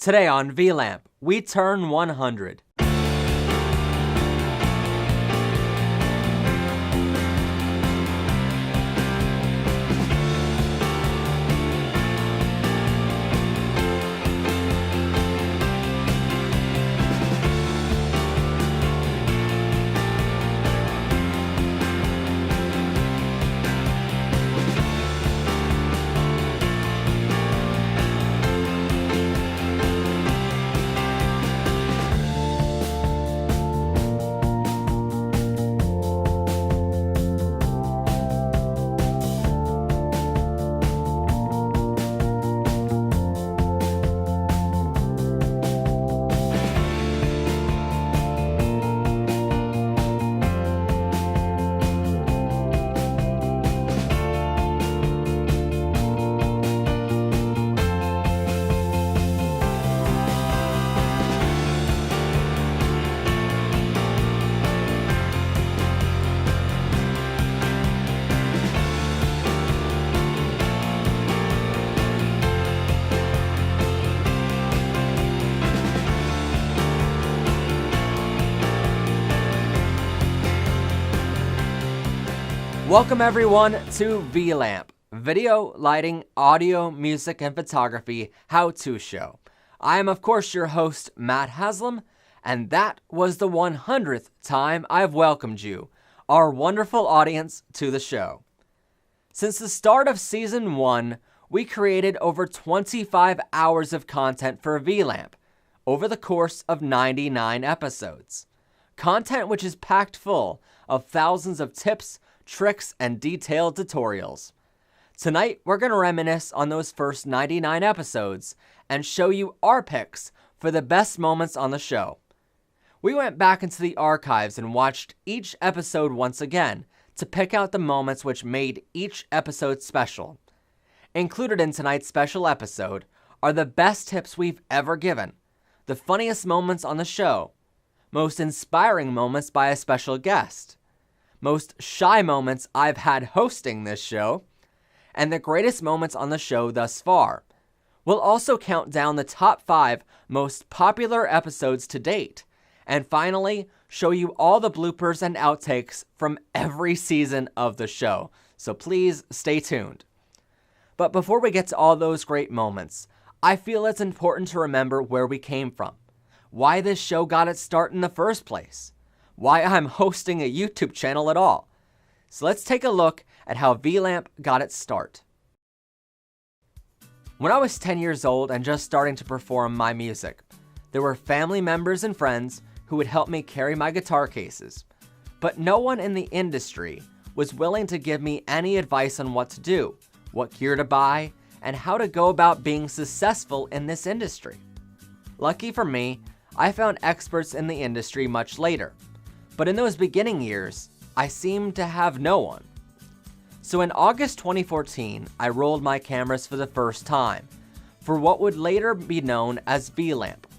Today on V.L.A.M.P, we turn 100. Welcome everyone to V.L.A.M.P, Video, Lighting, Audio, Music, and Photography How-To Show. I am of course your host, Matt Haslam, and that was the 100th time I've welcomed you, our wonderful audience, to the show. Since the start of Season 1, we created over 25 hours of content for V.L.A.M.P over the course of 99 episodes. Content which is packed full of thousands of tips, tricks, and detailed tutorials. Tonight, we're going to reminisce on those first 99 episodes and show you our picks for the best moments on the show. We went back into the archives and watched each episode once again to pick out the moments which made each episode special. Included in tonight's special episode are the best tips we've ever given, the funniest moments on the show, most inspiring moments by a special guest, most shy moments I've had hosting this show, and the greatest moments on the show thus far. We'll also count down the top 5 most popular episodes to date, and finally, show you all the bloopers and outtakes from every season of the show, so please stay tuned. But before we get to all those great moments, I feel it's important to remember where we came from, why this show got its start in the first place, why I'm hosting a YouTube channel at all. So let's take a look at how V.L.A.M.P got its start. When I was 10 years old and just starting to perform my music, there were family members and friends who would help me carry my guitar cases, but no one in the industry was willing to give me any advice on what to do, what gear to buy, and how to go about being successful in this industry. Lucky for me, I found experts in the industry much later. But in those beginning years, I seemed to have no one. So in August 2014, I rolled my cameras for the first time, for what would later be known as V.L.A.M.P.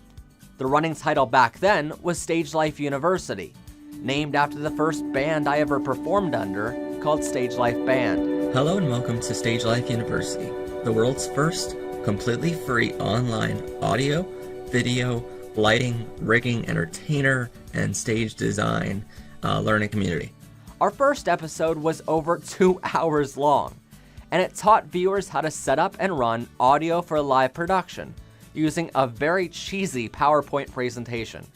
The running title back then was Stage Life University, named after the first band I ever performed under, called Stage Life Band. Hello and welcome to Stage Life University, the world's first completely free online audio, video, lighting, rigging, entertainer, and stage design learning community. Our first episode was over 2 hours long, and it taught viewers how to set up and run audio for live production using a very cheesy PowerPoint presentation.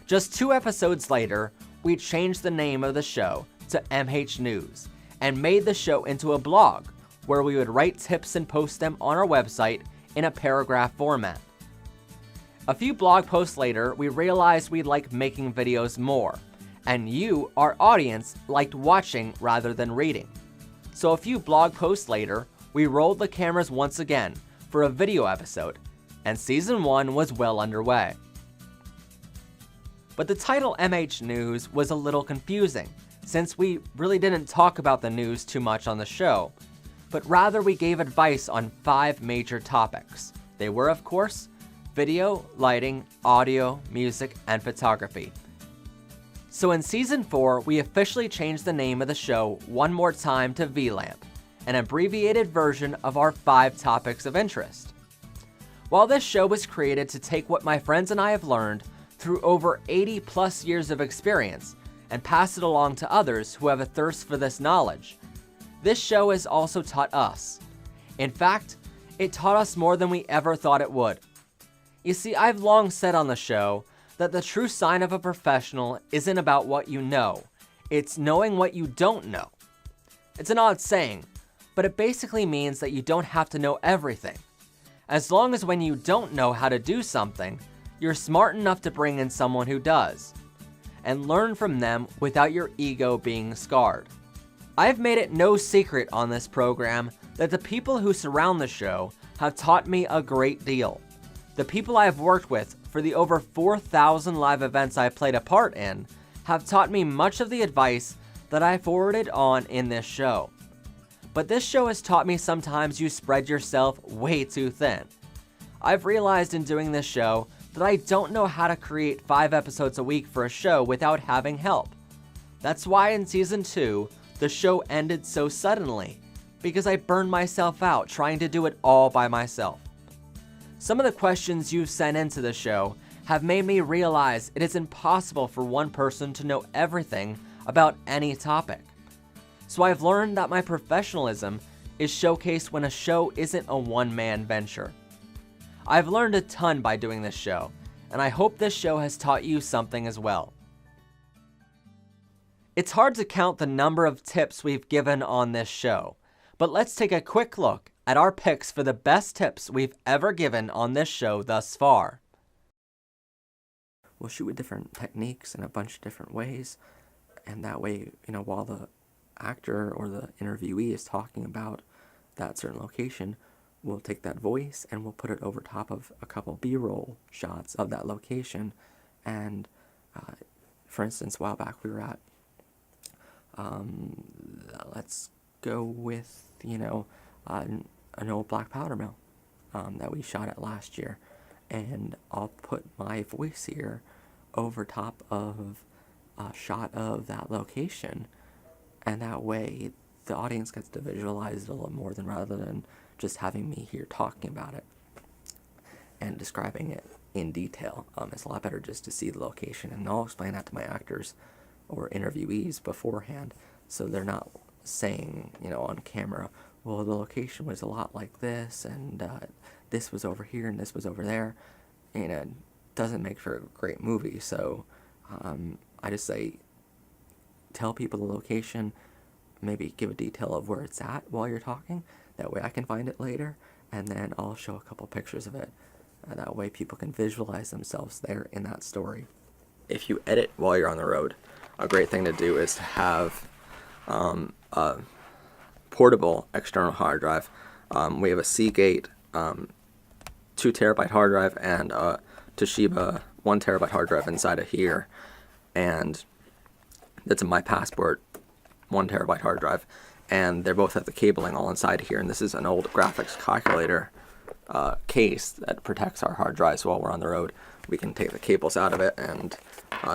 Just 2 episodes later, we changed the name of the show to MH News and made the show into a blog where we would write tips and post them on our website in a paragraph format. A few blog posts later, we realized we'd like making videos more, and you, our audience, liked watching rather than reading. So a few blog posts later, we rolled the cameras once again for a video episode, and Season 1 was well underway. But the title MH News was a little confusing, since we really didn't talk about the news too much on the show, but rather we gave advice on 5 major topics. They were, of course, video, lighting, audio, music, and photography. So in Season 4, we officially changed the name of the show one more time to V.L.A.M.P, an abbreviated version of our 5 topics of interest. While this show was created to take what my friends and I have learned through over 80 plus years of experience and pass it along to others who have a thirst for this knowledge, this show has also taught us. In fact, it taught us more than we ever thought it would. You see, I've long said on the show that the true sign of a professional isn't about what you know, it's knowing what you don't know. It's an odd saying, but it basically means that you don't have to know everything. As long as when you don't know how to do something, you're smart enough to bring in someone who does, and learn from them without your ego being scarred. I've made it no secret on this program that the people who surround the show have taught me a great deal. The people I have worked with for the over 4,000 live events I played a part in have taught me much of the advice that I forwarded on in this show. But this show has taught me sometimes you spread yourself way too thin. I've realized in doing this show that I don't know how to create 5 episodes a week for a show without having help. That's why in season 2, the show ended so suddenly, because I burned myself out trying to do it all by myself. Some of the questions you've sent into the show have made me realize it is impossible for one person to know everything about any topic. So I've learned that my professionalism is showcased when a show isn't a one-man venture. I've learned a ton by doing this show, and I hope this show has taught you something as well. It's hard to count the number of tips we've given on this show, but let's take a quick look at our picks for the best tips we've ever given on this show thus far. We'll shoot with different techniques in a bunch of different ways, and that way, while the actor or the interviewee is talking about that certain location, we'll take that voice and we'll put it over top of a couple B-roll shots of that location. And for instance, a while back we were at, let's go with, an old black powder mill that we shot at last year. And I'll put my voice here over top of a shot of that location. And that way, the audience gets to visualize it a little more than rather than just having me here talking about it and describing it in detail. It's a lot better just to see the location, and I'll explain that to my actors or interviewees beforehand, so they're not saying, on camera, well, the location was a lot like this, and this was over here, and this was over there, and it doesn't make for a great movie. So I just say, tell people the location, maybe give a detail of where it's at while you're talking. That way I can find it later, and then I'll show a couple pictures of it. That way people can visualize themselves there in that story. If you edit while you're on the road, a great thing to do is to have a portable external hard drive. We have a Seagate 2 terabyte hard drive and a Toshiba 1 terabyte hard drive inside of here, and that's a My Passport 1 terabyte hard drive, and they're both have the cabling all inside here. And this is an old graphics calculator case that protects our hard drives while we're on the road. We can take the cables out of it and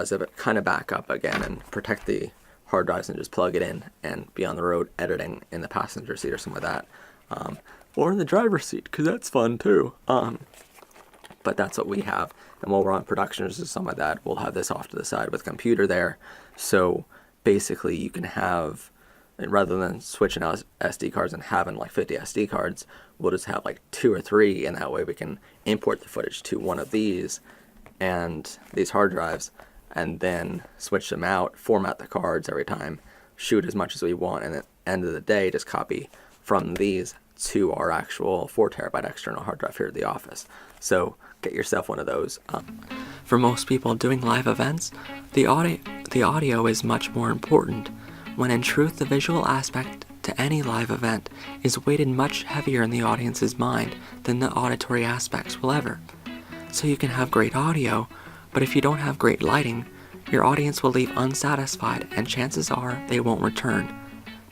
zip it kind of back up again and protect the hard drives and just plug it in and be on the road editing in the passenger seat or something like that, or in the driver's seat, because that's fun too. But that's what we have. And while we're on production or something like that, we'll have this off to the side with a computer there. So basically you can have, and rather than switching out SD cards and having like 50 SD cards, we'll just have like 2 or 3, and that way we can import the footage to one of these and these hard drives, and then switch them out, format the cards every time, shoot as much as we want, and at the end of the day, just copy from these to our actual 4 terabyte external hard drive here at the office. So get yourself one of those. For most people doing live events, the audio is much more important, when in truth the visual aspect to any live event is weighted much heavier in the audience's mind than the auditory aspects will ever. So you can have great audio, but if you don't have great lighting, your audience will leave unsatisfied, and chances are they won't return.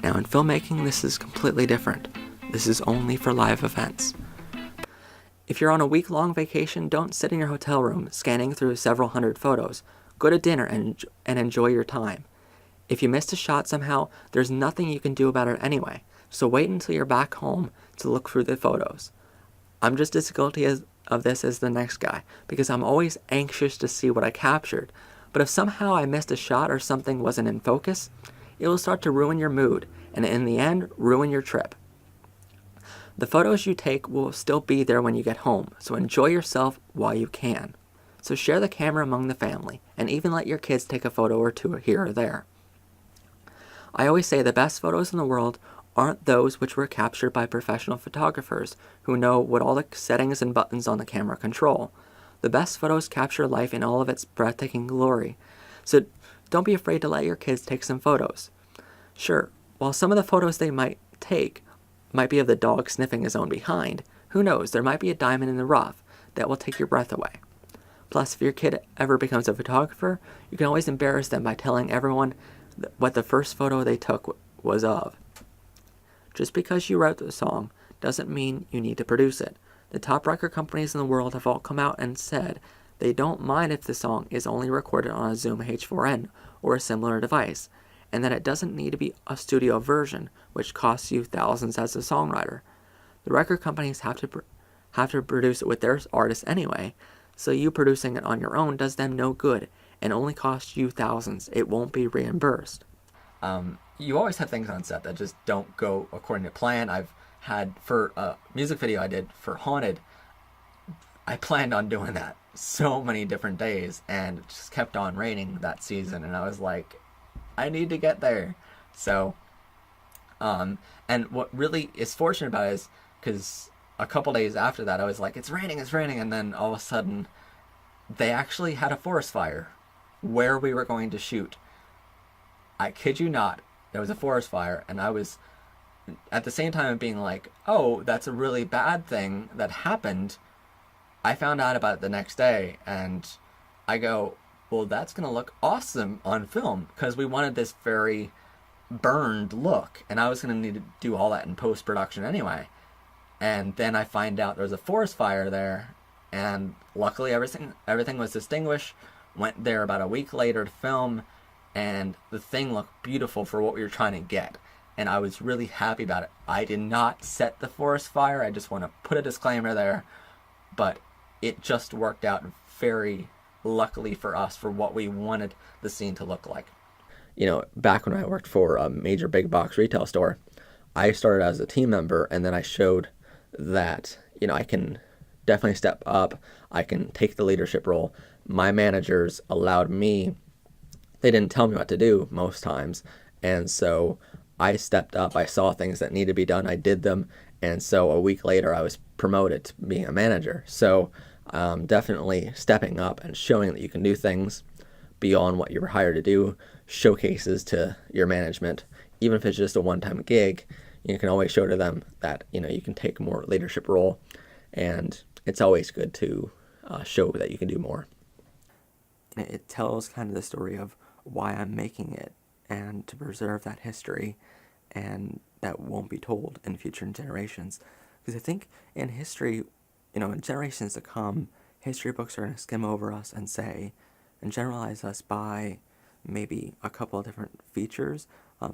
Now in filmmaking, this is completely different. This is only for live events. If you're on a week-long vacation, don't sit in your hotel room scanning through several hundred photos. Go to dinner and enjoy your time. If you missed a shot somehow, there's nothing you can do about it anyway, so wait until you're back home to look through the photos. I'm just as guilty of this as the next guy because I'm always anxious to see what I captured. But if somehow I missed a shot or something wasn't in focus, it will start to ruin your mood and in the end, ruin your trip. The photos you take will still be there when you get home, so enjoy yourself while you can. So share the camera among the family, and even let your kids take a photo or two here or there. I always say the best photos in the world aren't those which were captured by professional photographers who know what all the settings and buttons on the camera control. The best photos capture life in all of its breathtaking glory. So don't be afraid to let your kids take some photos. Sure, while some of the photos they might take might be of the dog sniffing his own behind, who knows, there might be a diamond in the rough that will take your breath away. Plus, if your kid ever becomes a photographer, you can always embarrass them by telling everyone what the first photo they took was of. Just because you wrote the song doesn't mean you need to produce it. The top record companies in the world have all come out and said they don't mind if the song is only recorded on a Zoom H4n or a similar device, and that it doesn't need to be a studio version, which costs you thousands as a songwriter. The record companies have to produce it with their artists anyway, so you producing it on your own does them no good and only costs you thousands. It won't be reimbursed. You always have things on set that just don't go according to plan. I've had, for a music video I did for Haunted, I planned on doing that so many different days, and it just kept on raining that season, and I was like, I need to get there. So, and what really is fortunate about it is, because a couple days after that, I was like, it's raining, and then all of a sudden, they actually had a forest fire where we were going to shoot. I kid you not, there was a forest fire, and I was, at the same time of being like, oh, that's a really bad thing that happened, I found out about it the next day, and I go, well, that's going to look awesome on film, because we wanted this very burned look, and I was going to need to do all that in post-production anyway. And then I find out there's a forest fire there, and luckily everything was extinguished. Went there about a week later to film, and the thing looked beautiful for what we were trying to get. And I was really happy about it. I did not set the forest fire. I just want to put a disclaimer there. But it just worked out very luckily for us for what we wanted the scene to look like. You know, back when I worked for a major big box retail store, I started as a team member, and then I showed that, you know, I can definitely step up. I can take the leadership role. My managers allowed me, they didn't tell me what to do most times. And so I stepped up. I saw things that needed to be done. I did them. And so a week later, I was promoted to being a manager. So definitely stepping up and showing that you can do things beyond what you were hired to do, showcases to your management. Even if it's just a one-time gig, you can always show to them that, you know, you can take a more leadership role. And it's always good to show that you can do more. It tells kind of the story of why I'm making it, and to preserve that history, and that won't be told in future generations. Because I think in history, you know, in generations to come, history books are going to skim over us and say, and generalize us by maybe a couple of different features,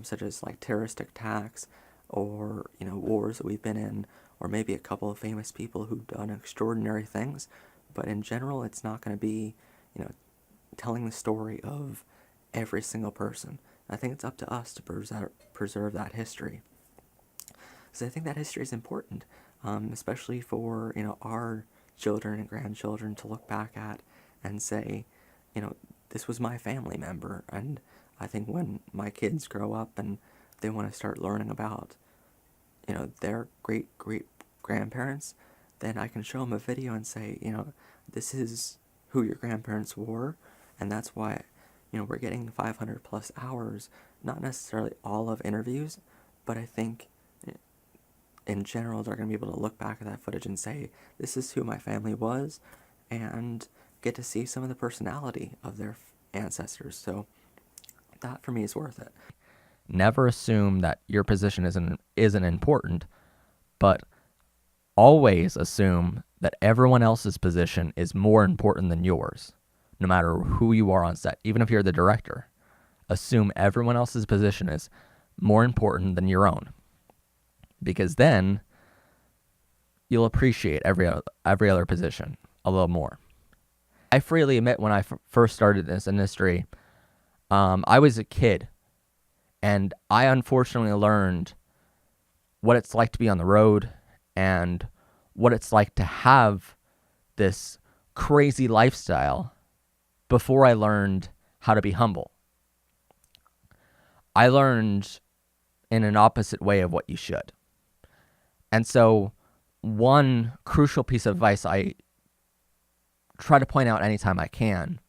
such as like terrorist attacks, or, you know, wars that we've been in, or maybe a couple of famous people who've done extraordinary things. But in general, it's not going to be, you know, telling the story of every single person. I think it's up to us to preserve that history. So I think that history is important, especially for, you know, our children and grandchildren to look back at and say, you know, this was my family member. And I think when my kids grow up and they want to start learning about, you know, their great-great-grandparents, then I can show them a video and say, you know, this is who your grandparents were, and that's why, you know, we're getting 500 plus hours, not necessarily all of interviews, but I think in general they're going to be able to look back at that footage and say, this is who my family was, and get to see some of the personality of their ancestors. So that for me is worth it. Never assume that your position isn't important, but always assume that everyone else's position is more important than yours, no matter who you are on set. Even if you're the director, assume everyone else's position is more important than your own. Because then you'll appreciate every other position a little more. I freely admit when I first started this industry, I was a kid, and I unfortunately learned what it's like to be on the road and what it's like to have this crazy lifestyle before I learned how to be humble. I learned in an opposite way of what you should. And so one crucial piece of advice I try to point out anytime I can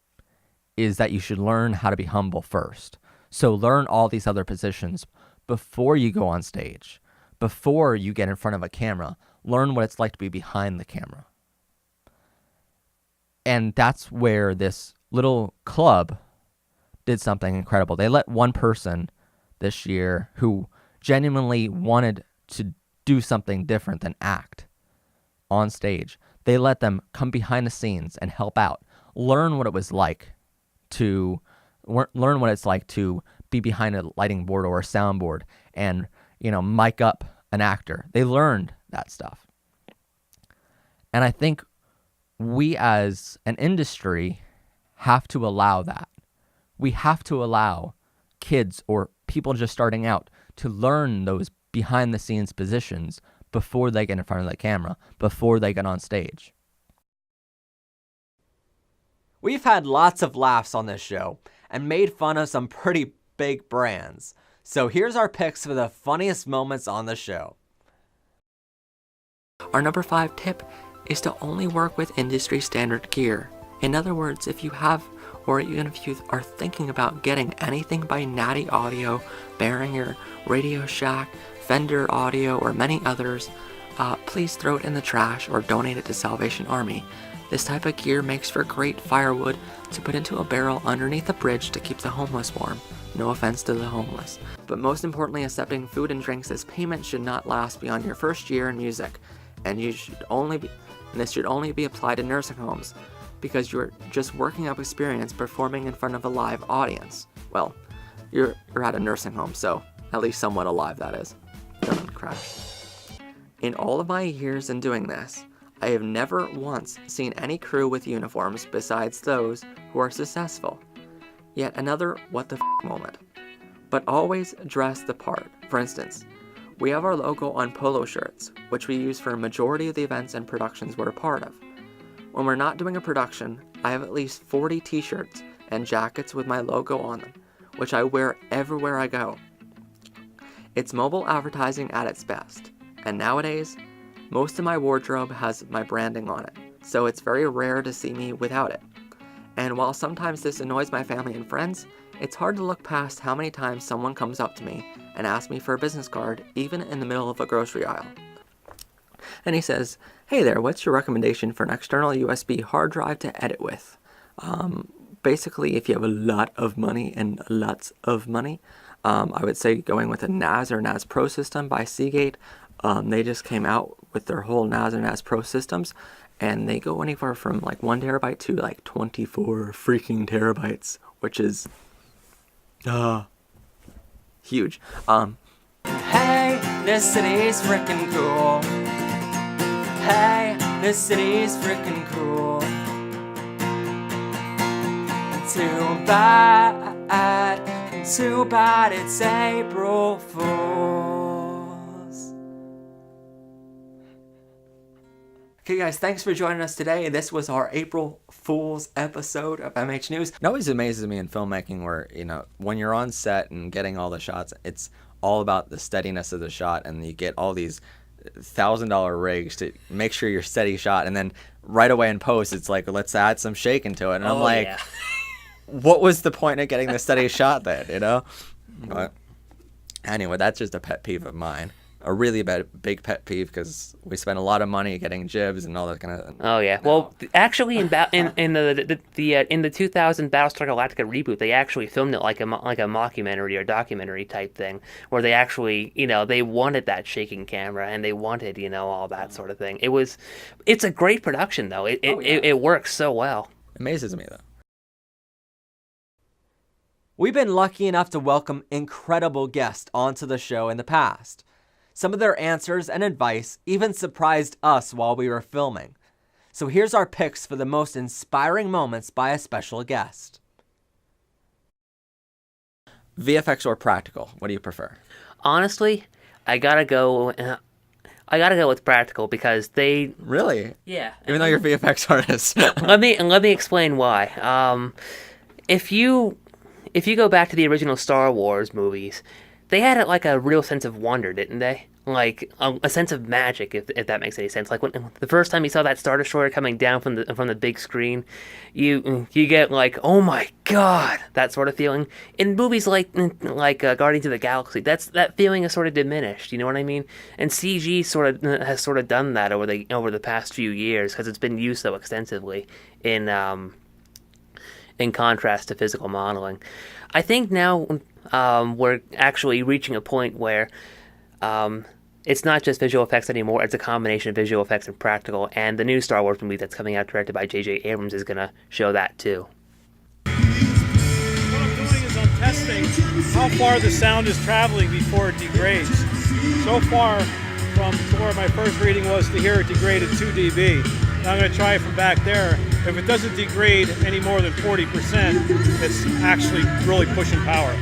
is that you should learn how to be humble first. So learn all these other positions before you go on stage, before you get in front of a camera. Learn what it's like to be behind the camera. And that's where this little club did something incredible. They let one person this year who genuinely wanted to do something different than act on stage. They let them come behind the scenes and help out. Learn what it was like to learn what it's like to be behind a lighting board or a soundboard and, mic up an actor. They learned that stuff. And I think we as an industry have to allow that. We have to allow kids or people just starting out to learn those behind the scenes positions before they get in front of the camera, before they get on stage. We've had lots of laughs on this show and made fun of some pretty big brands. So here's our picks for the funniest moments on the show. Our number 5 tip is to only work with industry standard gear. In other words, if you have, or even if you are thinking about getting anything by Natty Audio, Behringer, Radio Shack, Fender Audio, or many others, please throw it in the trash or donate it to Salvation Army. This type of gear makes for great firewood to put into a barrel underneath a bridge to keep the homeless warm. No offense to the homeless. But most importantly, accepting food and drinks as payment should not last beyond your first year in music. And this should only be applied to nursing homes, because you're just working up experience performing in front of a live audience. Well, you're at a nursing home, so at least somewhat alive, that is. Don't crash. In all of my years in doing this, I have never once seen any crew with uniforms besides those who are successful. Yet another what the f moment. But always dress the part. For instance, we have our logo on polo shirts, which we use for a majority of the events and productions we're a part of. When we're not doing a production, I have at least 40 t-shirts and jackets with my logo on them, which I wear everywhere I go. It's mobile advertising at its best, and nowadays, most of my wardrobe has my branding on it, so it's very rare to see me without it. And while sometimes this annoys my family and friends, it's hard to look past how many times someone comes up to me and asks me for a business card, even in the middle of a grocery aisle. And he says, "Hey there, what's your recommendation for an external USB hard drive to edit with?" Basically, if you have a lot of money and lots of money, I would say going with a NAS or NAS Pro system by Seagate. They just came out with their whole NAS or NAS Pro systems, and they go anywhere from like 1 terabyte to like 24 freaking terabytes, which is huge. Hey, this city's freaking cool. Hey, this city's freaking cool. Too bad it's April Fools. Okay guys, thanks for joining us today. This was our April Fool's episode of MH News. It always amazes me in filmmaking where, when you're on set and getting all the shots, it's all about the steadiness of the shot, and you get all these $1,000 rigs to make sure you're steady shot, and then right away in post, it's like, let's add some shake into it. And I'm like, yeah. What was the point of getting the steady shot then, But anyway, that's just a pet peeve of mine. A really big pet peeve, because we spent a lot of money getting jibs and all that kind of. Oh yeah, well, actually, in the 2000 Battlestar Galactica reboot, they actually filmed it like a mockumentary or documentary type thing, where they actually, they wanted that shaking camera and they wanted, all that sort of thing. It's a great production though. It works so well. Amazes me though. We've been lucky enough to welcome incredible guests onto the show in the past. Some of their answers and advice even surprised us while we were filming. So here's our picks for the most inspiring moments by a special guest. VFX or practical? What do you prefer? Honestly, I gotta go with practical because they. Really? Yeah. Even though you're VFX artist. let me explain why. If you go back to the original Star Wars movies, they had like a real sense of wonder, didn't they? Like a sense of magic, if that makes any sense. Like when the first time you saw that Star Destroyer coming down from the big screen, you get like, oh my god, that sort of feeling. In movies like Guardians of the Galaxy, that feeling is sort of diminished. You know what I mean? And CG has sort of done that over the past few years because it's been used so extensively in contrast to physical modeling. I think now we're actually reaching a point where it's not just visual effects anymore. It's a combination of visual effects and practical. And the new Star Wars movie that's coming out, directed by J.J. Abrams, is going to show that too. What I'm doing is I'm testing how far the sound is traveling before it degrades. So far, from where my first reading was to here, it degraded 2 dB. Now I'm going to try it from back there. If it doesn't degrade any more than 40%, it's actually really pushing power.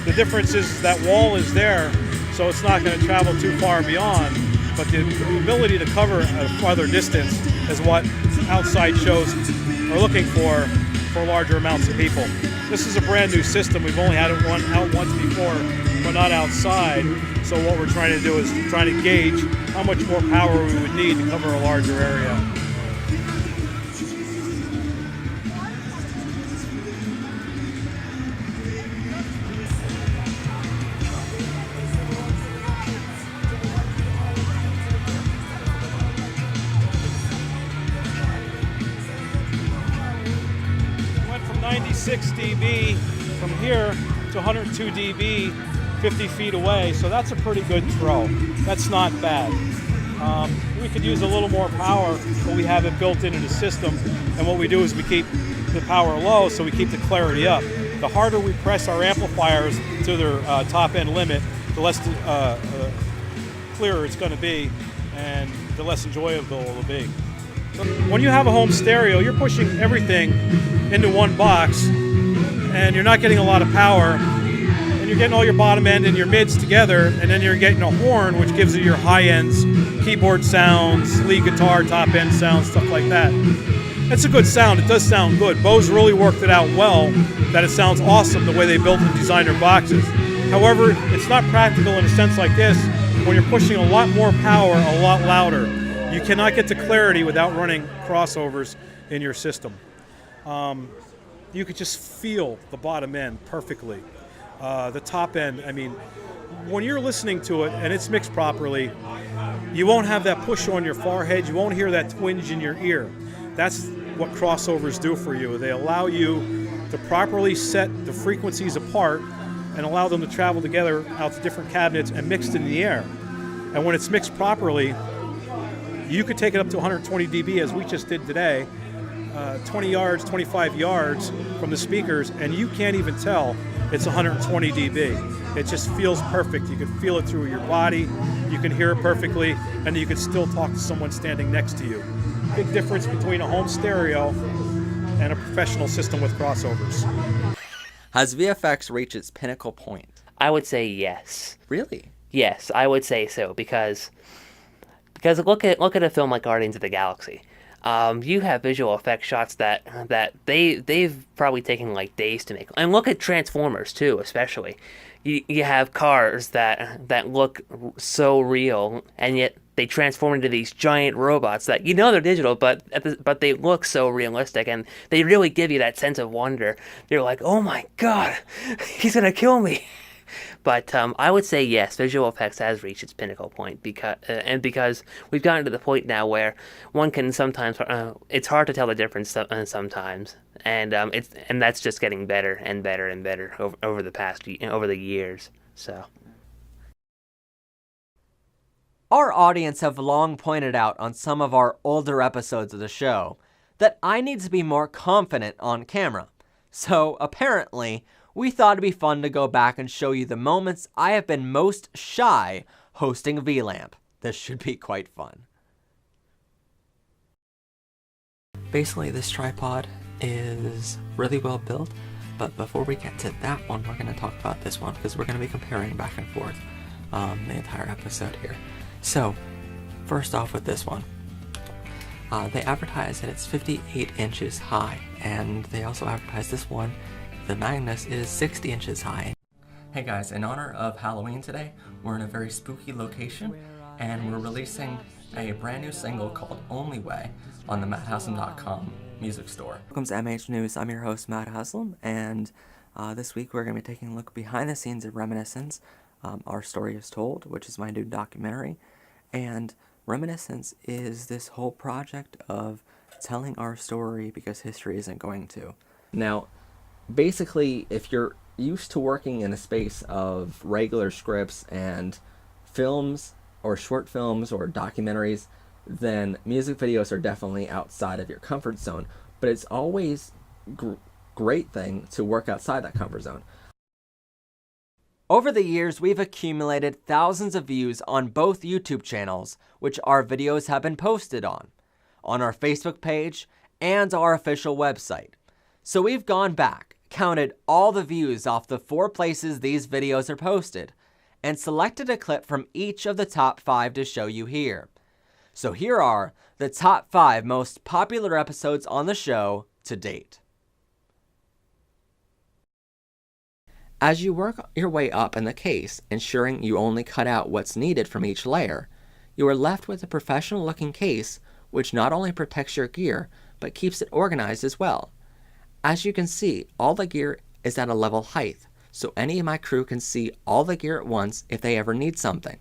The difference is that wall is there, so it's not going to travel too far beyond, but the ability to cover a farther distance is what outside shows are looking for larger amounts of people. This is a brand new system. We've only had it out once before, but not outside. So what we're trying to do is trying to gauge how much more power we would need to cover a larger area. Went from 96 dB from here to 102 dB 50 feet away, so that's a pretty good throw. That's not bad. We could use a little more power, but we have it built into the system, and what we do is we keep the power low so we keep the clarity up. The harder we press our amplifiers to their top end limit, the less clearer it's going to be and the less enjoyable it'll be. So when you have a home stereo, you're pushing everything into one box and you're not getting a lot of power. You're getting all your bottom end and your mids together, and then you're getting a horn, which gives you your high ends, keyboard sounds, lead guitar, top end sounds, stuff like that. It's a good sound. It does sound good. Bose really worked it out well, that it sounds awesome the way they built and designed their boxes. However, it's not practical in a sense like this. When you're pushing a lot more power, a lot louder, you cannot get to clarity without running crossovers in your system. You could just feel the bottom end perfectly. The top end, I mean, when you're listening to it and it's mixed properly, you won't have that push on your forehead, you won't hear that twinge in your ear. That's what crossovers do for you. They allow you to properly set the frequencies apart and allow them to travel together out to different cabinets and mixed in the air. And when it's mixed properly, you could take it up to 120 dB as we just did today, 20 yards, 25 yards from the speakers, and you can't even tell it's 120 dB. It just feels perfect. You can feel it through your body, you can hear it perfectly, and you can still talk to someone standing next to you. Big difference between a home stereo and a professional system with crossovers. Has VFX reached its pinnacle point? I would say yes. Really? Yes, I would say so because look at a film like Guardians of the Galaxy. You have visual effects shots that they've probably taken like days to make. And look at Transformers too, especially. You have cars that look so real, and yet they transform into these giant robots that they're digital, but they look so realistic, and they really give you that sense of wonder. You're like, oh my god, he's gonna kill me. But I would say yes, visual effects has reached its pinnacle point because we've gotten to the point now where one can sometimes it's hard to tell the difference sometimes, and that's just getting better and better and better over the years. So our audience have long pointed out on some of our older episodes of the show that I need to be more confident on camera. So apparently, we thought it'd be fun to go back and show you the moments I have been most shy hosting VLAMP. This should be quite fun. Basically, this tripod is really well built, but before we get to that one, we're going to talk about this one, because we're going to be comparing back and forth the entire episode here. So, first off with this one. They advertise that it's 58 inches high, and they also advertise this one, the Magnus, is 60 inches high. Hey guys, in honor of Halloween today, we're in a very spooky location, and we're releasing a brand new single called Only Way on the MattHaslam.com music store. Welcome to MH News. I'm your host, Matt Haslam, and this week we're going to be taking a look behind the scenes of Reminiscence, Our Story is Told, which is my new documentary. And Reminiscence is this whole project of telling our story because history isn't going to. Now, basically, if you're used to working in a space of regular scripts and films or short films or documentaries, then music videos are definitely outside of your comfort zone. But it's always great thing to work outside that comfort zone. Over the years, we've accumulated thousands of views on both YouTube channels, which our videos have been posted on our Facebook page, and our official website. So we've gone back, counted all the views off the 4 places these videos are posted, and selected a clip from each of the top 5 to show you here. So here are the top 5 most popular episodes on the show to date. As you work your way up in the case, ensuring you only cut out what's needed from each layer, you are left with a professional-looking case which not only protects your gear, but keeps it organized as well. As you can see, all the gear is at a level height, so any of my crew can see all the gear at once if they ever need something.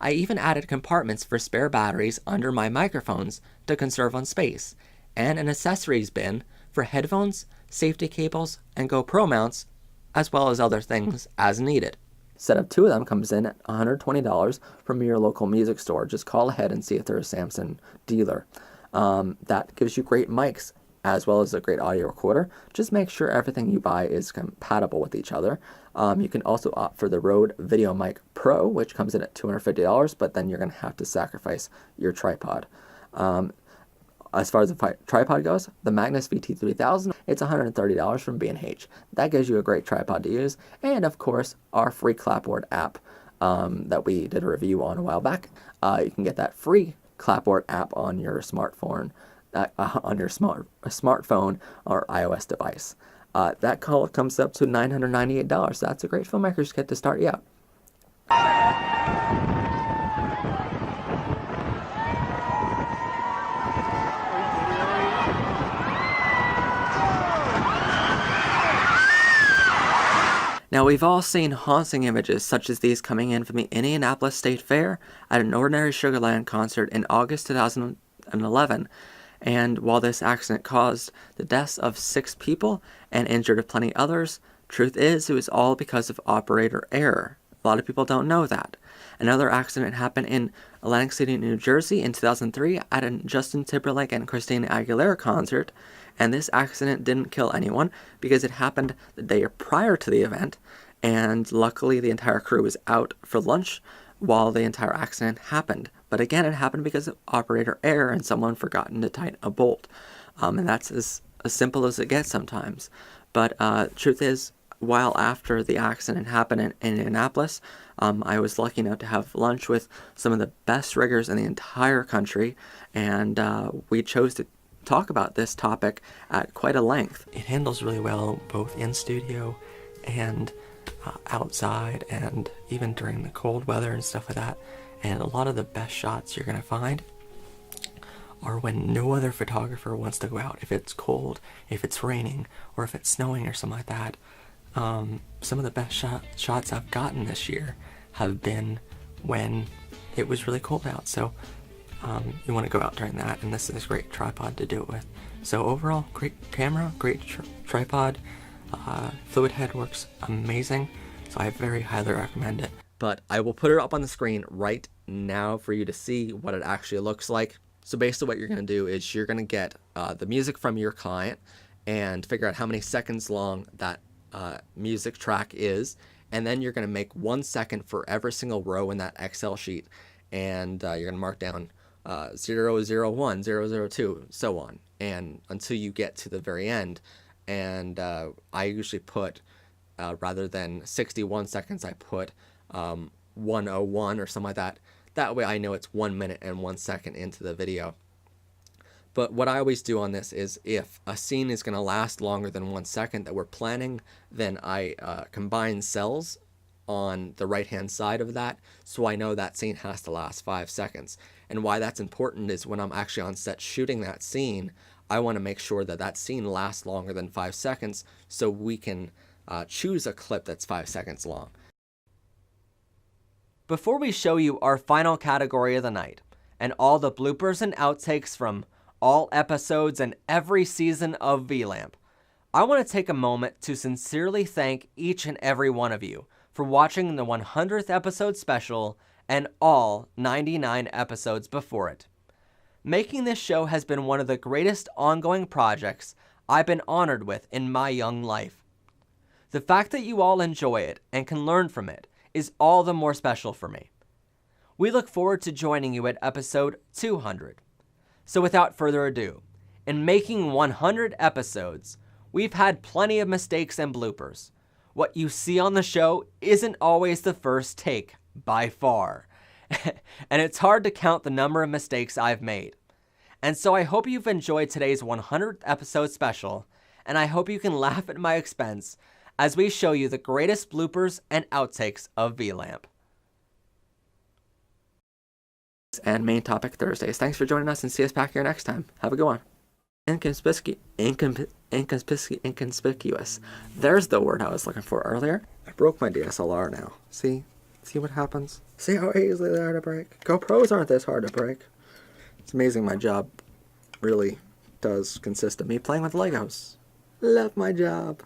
I even added compartments for spare batteries under my microphones to conserve on space, and an accessories bin for headphones, safety cables, and GoPro mounts, as well as other things as needed. Set of 2 of them comes in at $120 from your local music store. Just call ahead and see if they're a Samson dealer. That gives you great mics as well as a great audio recorder. Just make sure everything you buy is compatible with each other. You can also opt for the Rode Video Mic Pro, which comes in at $250, but then you're going to have to sacrifice your tripod. As far as the tripod goes, the Magnus VT3000, it's $130 from B&H. That gives you a great tripod to use, and of course, our free clapboard app that we did a review on a while back. You can get that free clapboard app on your smartphone, smartphone or iOS device. That comes up to $998, so that's a great filmmaker's kit to start you out. Now, we've all seen haunting images such as these coming in from the Indianapolis State Fair at an Ordinary Sugarland concert in August 2011. And while this accident caused the deaths of 6 people and injured plenty others, truth is it was all because of operator error. A lot of people don't know that. Another accident happened in Atlantic City, New Jersey in 2003 at a Justin Timberlake and Christina Aguilera concert, and this accident didn't kill anyone because it happened the day prior to the event, and luckily the entire crew was out for lunch while the entire accident happened. But again, it happened because of operator error and someone forgotten to tighten a bolt. And that's as simple as it gets sometimes. But truth is, while after the accident happened in Indianapolis, I was lucky enough to have lunch with some of the best riggers in the entire country, and we chose to talk about this topic at quite a length. It handles really well both in studio and outside, and even during the cold weather and stuff like that. And a lot of the best shots you're going to find are when no other photographer wants to go out. If it's cold, if it's raining, or if it's snowing or something like that. Some of the best shots I've gotten this year have been when it was really cold out. So you want to go out during that, and this is a great tripod to do it with. So overall, great camera, great tripod. Fluid head works amazing, so I very highly recommend it. But I will put it up on the screen right now for you to see what it actually looks like. So basically what you're going to do is you're going to get the music from your client and figure out how many seconds long that music track is, and then you're going to make 1 second for every single row in that Excel sheet, and you're going to mark down 001, 002, so on, and until you get to the very end. And I usually put, rather than 61 seconds, I put 101 or something like that. That way I know it's 1 minute and 1 second into the video. But what I always do on this is, if a scene is going to last longer than 1 second that we're planning, then I combine cells on the right hand side of that, so I know that scene has to last 5 seconds. And why that's important is when I'm actually on set shooting that scene, I want to make sure that that scene lasts longer than 5 seconds, so we can choose a clip that's 5 seconds long. Before we show you our final category of the night, and all the bloopers and outtakes from all episodes and every season of VLAMP, I want to take a moment to sincerely thank each and every one of you for watching the 100th episode special and all 99 episodes before it. Making this show has been one of the greatest ongoing projects I've been honored with in my young life. The fact that you all enjoy it and can learn from it is all the more special for me. We look forward to joining you at episode 200. So without further ado, in making 100 episodes, we've had plenty of mistakes and bloopers. What you see on the show isn't always the first take, by far. And it's hard to count the number of mistakes I've made. And so I hope you've enjoyed today's 100th episode special, and I hope you can laugh at my expense as we show you the greatest bloopers and outtakes of V.L.A.M.P. And main topic Thursdays. Thanks for joining us, and see us back here next time. Have a good one. Inconspicuous. There's the word I was looking for earlier. I broke my DSLR now. See what happens? See how easily they are to break? GoPros aren't this hard to break. It's amazing my job really does consist of me playing with Legos. Love my job.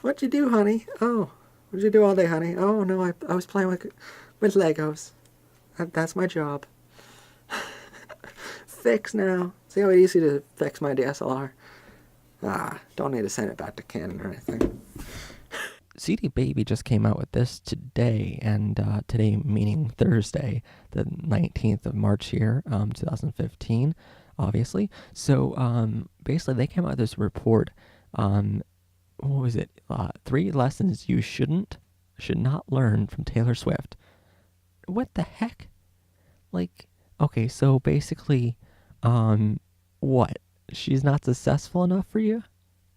What'd you do, honey? Oh, what'd you do all day, honey? Oh, no, I was playing with Legos. That's my job. Fix now. See how easy to fix my DSLR? Don't need to send it back to Canon or anything. CD Baby just came out with this today, and today meaning Thursday, the 19th of March here, 2015, obviously. So basically they came out with this report, what was it, 3 lessons you should not learn from Taylor Swift. What the heck? Like, okay, so basically, what? She's not successful enough for you?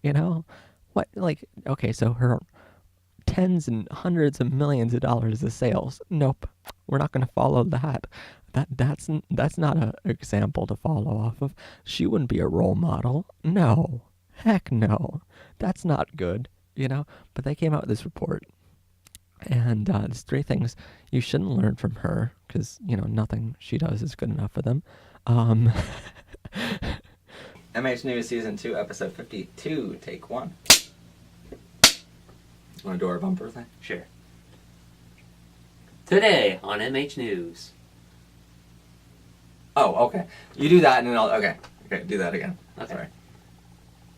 You know? What, like, okay, so her tens and hundreds of millions of dollars of sales. Nope, we're not going to follow that. That's not an example to follow off of. She wouldn't be a role model. No, heck no. That's not good, you know? But they came out with this report. And there's 3 things you shouldn't learn from her, because, you know, nothing she does is good enough for them. MH News Season 2, Episode 52, Take 1. Want to do our bumper thing? Sure. Today on MH News. Oh, okay. You do that and then I'll... Okay, do that again. Okay. Sorry.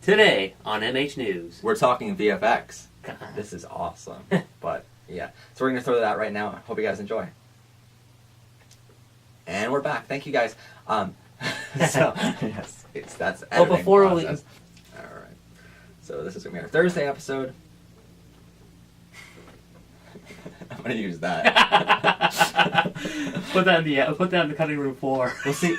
Today on MH News. We're talking VFX. God. This is awesome. But, yeah. So we're going to throw that out right now. Hope you guys enjoy. And we're back. Thank you, guys. So, yes, that's editing before process. All right. So this is going to be our Thursday episode. I'm going to use that. Put that in the cutting room floor. We'll see.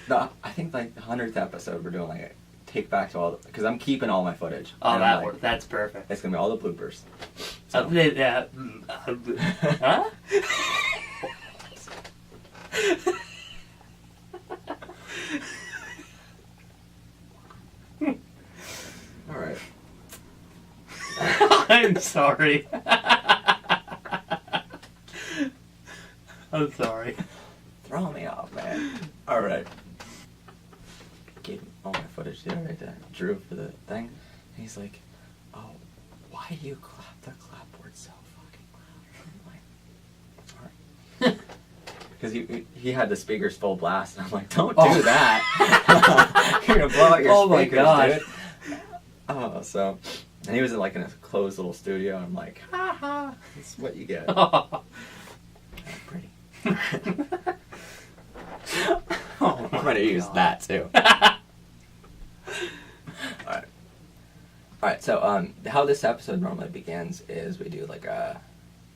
I think like the 100th episode we're doing like a take back to all because I'm keeping all my footage. Oh, that's perfect. It's going to be all the bloopers. So. Huh? All right. I'm sorry. I'm sorry. Throwing me off, man. All right. Gave him all my footage the other day to Drew for the thing. And he's like, "Oh, why do you clap the clapboard so fucking loud?" I'm like, "All right." Because he had the speakers full blast, and I'm like, "Don't do that. You're gonna blow out your speakers, my gosh. dude." Oh, so And he was in like in a closed little studio. I'm like, ha ha, that's what you get. Pretty. I'm gonna use that too. Alright, so how this episode normally begins is we do like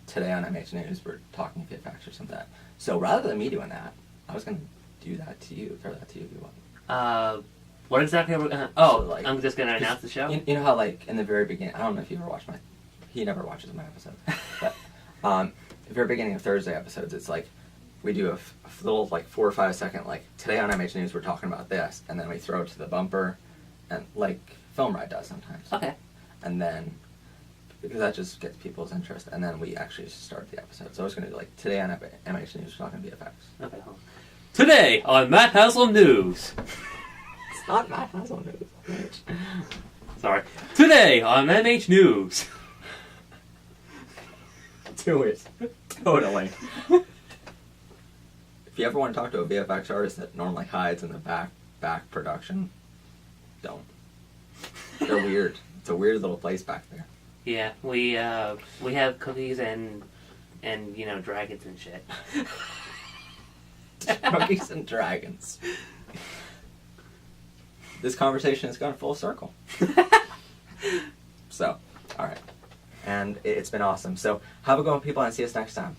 today on MH News, we're talking VFX or something like that. So rather than me doing that, I was gonna do that to you, throw that to you if you want. What exactly are we gonna... Oh, So, like, I'm just gonna announce the show? You know how like in the very beginning, I don't know if you ever watched he never watches my episodes, but the very beginning of Thursday episodes, it's like we do a little like 4 or 5 second like today on MH News we're talking about this, and then we throw it to the bumper, and like Film Ride does sometimes. Okay. And then because that just gets people's interest, and then we actually start the episode. So I was gonna do like today on MH News we're talking VFX. Okay. Hold on. Today on Matt Haslam News. It's not Matt Haslam News. Sorry. Today on MH News. Do it. Totally. If you ever want to talk to a VFX artist that normally hides in the back production, don't. They're weird. It's a weird little place back there. Yeah, we have cookies and dragons and shit. Cookies and dragons. This conversation has gone full circle. So, alright. And it's been awesome. So, have a go, people, and see us next time.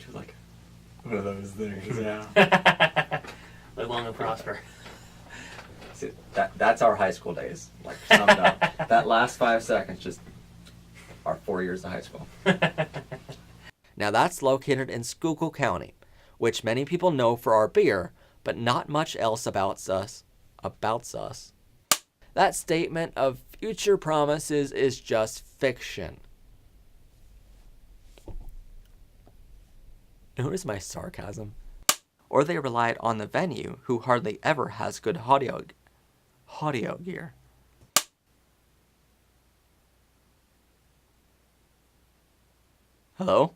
Just like one of those things, yeah. Live long and prosper. See, that's our high school days, like, summed up. That last 5 seconds just are 4 years of high school. Now that's located in Schuylkill County, which many people know for our beer, but not much else about us. That statement of future promises is just fiction. Notice my sarcasm? Or they relied on the venue, who hardly ever has good audio gear. Hello?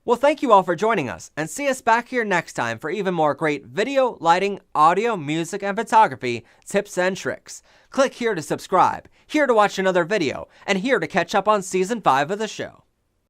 Well, thank you all for joining us, and see us back here next time for even more great video, lighting, audio, music, and photography tips and tricks. Click here to subscribe, here to watch another video, and here to catch up on Season 5 of the show.